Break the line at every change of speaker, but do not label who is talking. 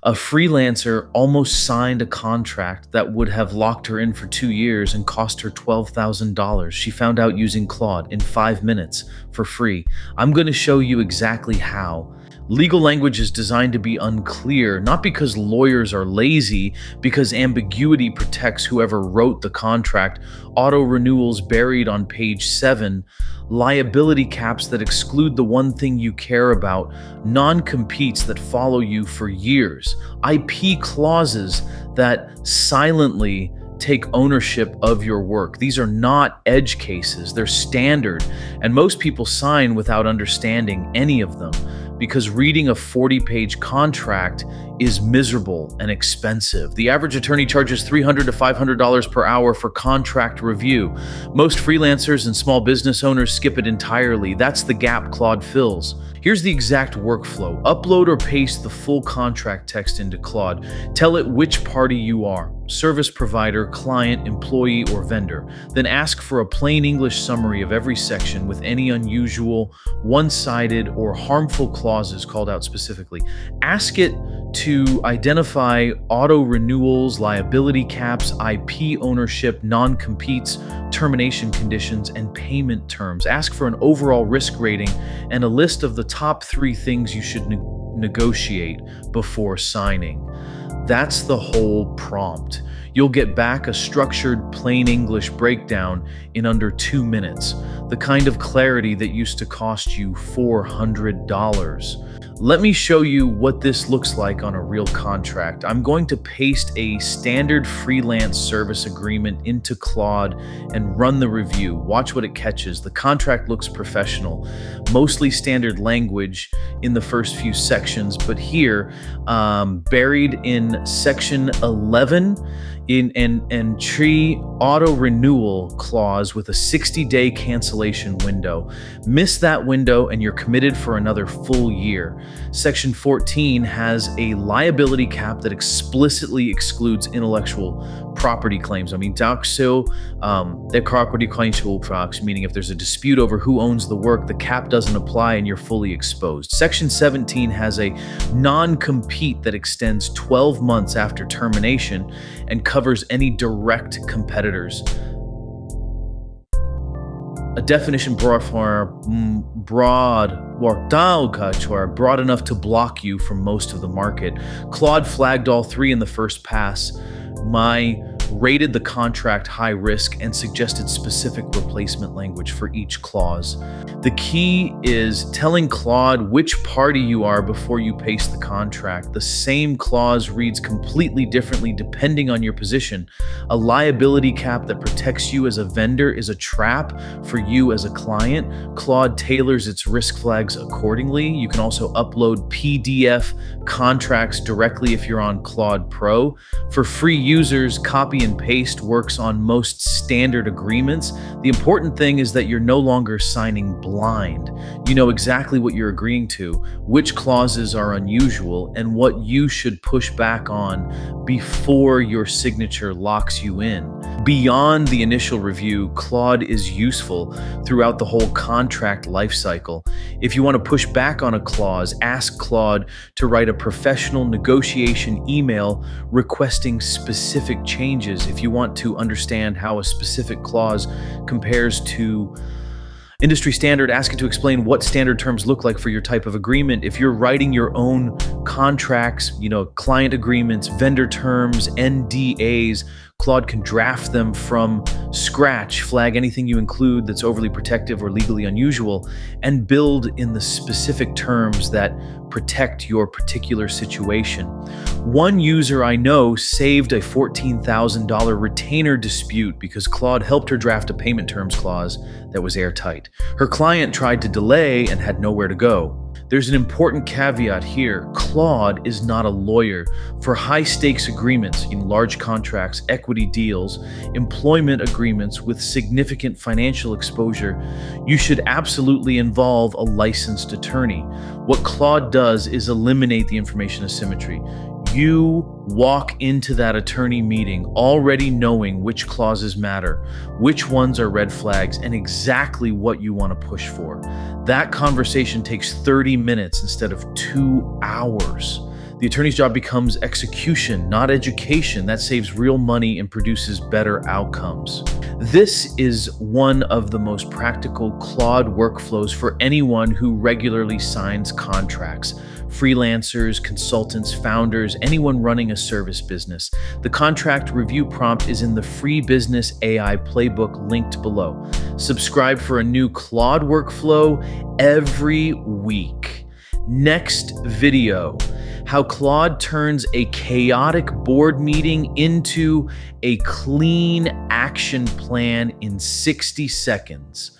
A freelancer almost signed a contract that would have locked her in for 2 years and cost her $12,000. She found out using Claude in 5 minutes for free. I'm going to show you exactly how. Legal language is designed to be unclear, not because lawyers are lazy, because ambiguity protects whoever wrote the contract. Auto renewals buried on page 7, liability caps that exclude the one thing you care about, non-competes that follow you for years, IP clauses that silently take ownership of your work. These are not edge cases, they're standard, and most people sign without understanding any of them, because reading a 40-page contract is miserable and expensive. The average attorney charges $300 to $500 per hour for contract review. Most freelancers and small business owners skip it entirely. That's the gap Claude fills. Here's the exact workflow. Upload or paste the full contract text into Claude. Tell it which party you are: service provider, client, employee, or vendor. Then ask for a plain English summary of every section with any unusual, one-sided, or harmful clauses called out specifically. Ask it to identify auto renewals, liability caps, IP ownership, non-competes, termination conditions, and payment terms. Ask for an overall risk rating and a list of the top 3 things you should negotiate before signing. That's the whole prompt. You'll get back a structured, plain English breakdown in under 2 minutes, the kind of clarity that used to cost you $400. Let me show you what this looks like on a real contract. I'm going to paste a standard freelance service agreement into Claude and run the review. Watch what it catches. The contract looks professional, mostly standard language in the first few sections, but here, buried in section 11, in an tree auto renewal clause with a 60-day cancellation window. Miss that window and you're committed for another full year. Section 14 has a liability cap that explicitly excludes intellectual property claims. I mean, meaning if there's a dispute over who owns the work, the cap doesn't apply and you're fully exposed. Section 17 has a non-compete that extends 12 months after termination and covers any direct competitors. A definition broad enough to block you from most of the market. Claude flagged all 3 in the first pass. Rated the contract high risk and suggested specific replacement language for each clause. The key is telling Claude which party you are before you paste the contract. The same clause reads completely differently depending on your position. A liability cap that protects you as a vendor is a trap for you as a client. Claude tailors its risk flags accordingly. You can also upload PDF contracts directly if you're on Claude Pro. For free users, copy and paste works on most standard agreements. The important thing is that you're no longer signing blind. You know exactly what you're agreeing to, which clauses are unusual, and what you should push back on before your signature locks you in. Beyond the initial review, Claude is useful throughout the whole contract lifecycle. If you want to push back on a clause, ask Claude to write a professional negotiation email requesting specific changes. If you want to understand how a specific clause compares to industry standard, ask it to explain what standard terms look like for your type of agreement. If you're writing your own contracts, client agreements, vendor terms, NDAs, Claude can draft them from scratch, flag anything you include that's overly protective or legally unusual, and build in the specific terms that protect your particular situation. One user I know saved a $14,000 retainer dispute because Claude helped her draft a payment terms clause that was airtight. Her client tried to delay and had nowhere to go. There's an important caveat here. Claude is not a lawyer. For high-stakes agreements, in large contracts, equity deals, employment agreements with significant financial exposure, you should absolutely involve a licensed attorney. What Claude does is eliminate the information asymmetry. You walk into that attorney meeting already knowing which clauses matter, which ones are red flags, and exactly what you want to push for. That conversation takes 30 minutes instead of 2 hours. The attorney's job becomes execution, not education. That saves real money and produces better outcomes. This is one of the most practical Claude workflows for anyone who regularly signs contracts. Freelancers, consultants, founders, anyone running a service business. The contract review prompt is in the free business AI playbook linked below. Subscribe for a new Claude workflow every week. Next video, how Claude turns a chaotic board meeting into a clean action plan in 60 seconds.